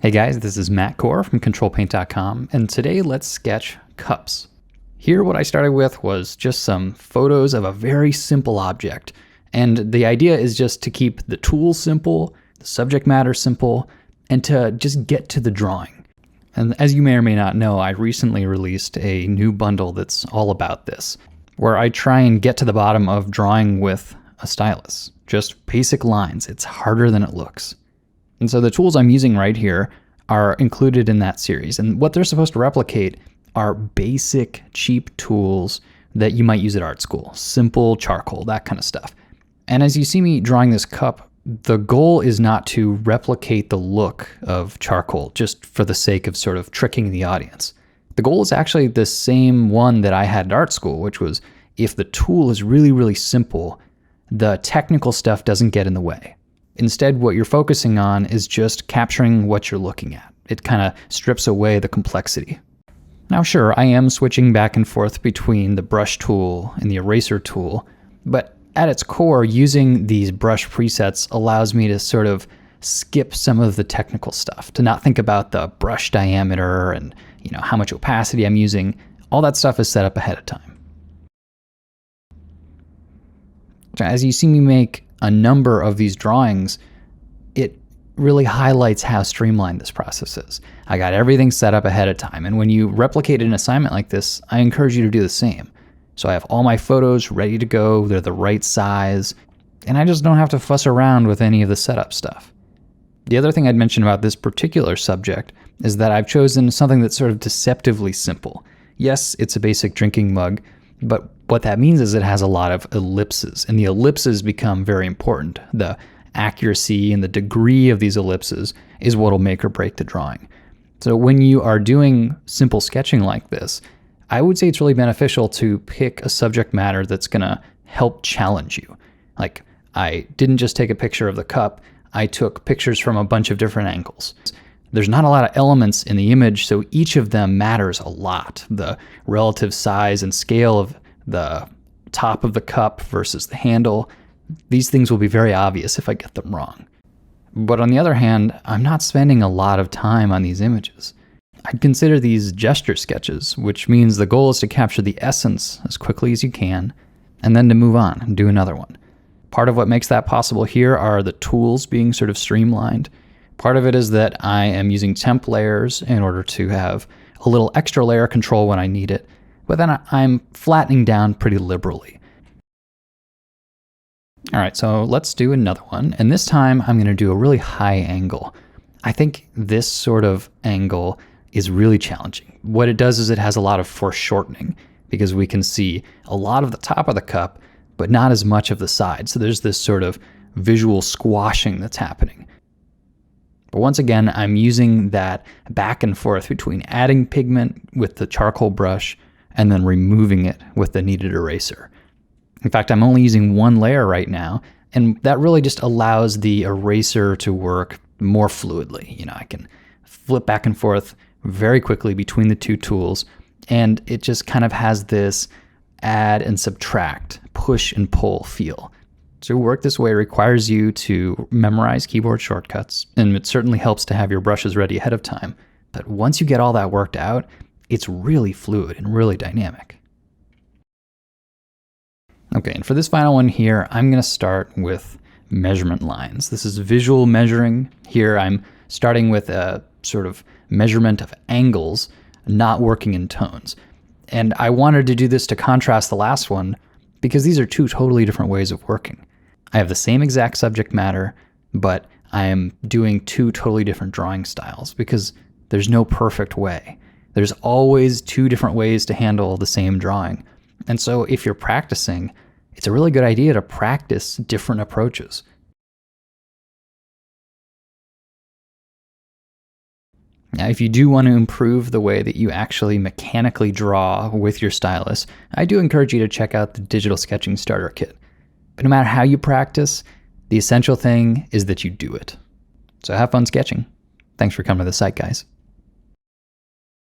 Hey guys, this is Matt Core from Ctrl+Paint.com, and today let's sketch cups. Here what I started with was just some photos of a very simple object, and the idea is just to keep the tools simple, the subject matter simple, and to just get to the drawing. And as you may or may not know, I recently released a new bundle that's all about this, where I try and get to the bottom of drawing with a stylus. Just basic lines. It's harder than it looks. And so the tools I'm using right here are included in that series. And what they're supposed to replicate are basic, cheap tools that you might use at art school. Simple charcoal, that kind of stuff. And as you see me drawing this cup, the goal is not to replicate the look of charcoal just for the sake of sort of tricking the audience. The goal is actually the same one that I had at art school, which was if the tool is really, really simple, the technical stuff doesn't get in the way. Instead, what you're focusing on is just capturing what you're looking at. It kind of strips away the complexity. Now sure, I am switching back and forth between the brush tool and the eraser tool, but at its core, using these brush presets allows me to sort of skip some of the technical stuff, to not think about the brush diameter and how much opacity I'm using. All that stuff is set up ahead of time. As you see me make a number of these drawings, it really highlights how streamlined this process is. I got everything set up ahead of time, and when you replicate an assignment like this, I encourage you to do the same. So I have all my photos ready to go, they're the right size, and I just don't have to fuss around with any of the setup stuff. The other thing I'd mention about this particular subject is that I've chosen something that's sort of deceptively simple. Yes, it's a basic drinking mug, but what that means is it has a lot of ellipses, and the ellipses become very important. The accuracy and the degree of these ellipses is what will make or break the drawing. So when you are doing simple sketching like this, I would say it's really beneficial to pick a subject matter that's gonna help challenge you. Like, I didn't just take a picture of the cup, I took pictures from a bunch of different angles. There's not a lot of elements in the image, so each of them matters a lot. The relative size and scale of the top of the cup versus the handle, these things will be very obvious if I get them wrong. But on the other hand, I'm not spending a lot of time on these images. I'd consider these gesture sketches, which means the goal is to capture the essence as quickly as you can, and then to move on and do another one. Part of what makes that possible here are the tools being sort of streamlined. Part of it is that I am using temp layers in order to have a little extra layer control when I need it, but then I'm flattening down pretty liberally. All right, so let's do another one, and this time I'm gonna do a really high angle. I think this sort of angle is really challenging. What it does is it has a lot of foreshortening because we can see a lot of the top of the cup, but not as much of the side. So there's this sort of visual squashing that's happening. But once again, I'm using that back and forth between adding pigment with the charcoal brush and then removing it with the kneaded eraser. In fact, I'm only using one layer right now, and that really just allows the eraser to work more fluidly. I can flip back and forth very quickly between the two tools, and it just kind of has this add and subtract, push and pull feel. To work this way requires you to memorize keyboard shortcuts, and it certainly helps to have your brushes ready ahead of time. But once you get all that worked out, it's really fluid and really dynamic. Okay, and for this final one here, I'm gonna start with measurement lines. This is visual measuring. Here I'm starting with a sort of measurement of angles, not working in tones. And I wanted to do this to contrast the last one because these are two totally different ways of working. I have the same exact subject matter, but I am doing two totally different drawing styles because there's no perfect way. There's always two different ways to handle the same drawing. And so if you're practicing, it's a really good idea to practice different approaches. Now, if you do want to improve the way that you actually mechanically draw with your stylus, I do encourage you to check out the Digital Sketching Starter Kit. But no matter how you practice, the essential thing is that you do it. So have fun sketching. Thanks for coming to the site, guys.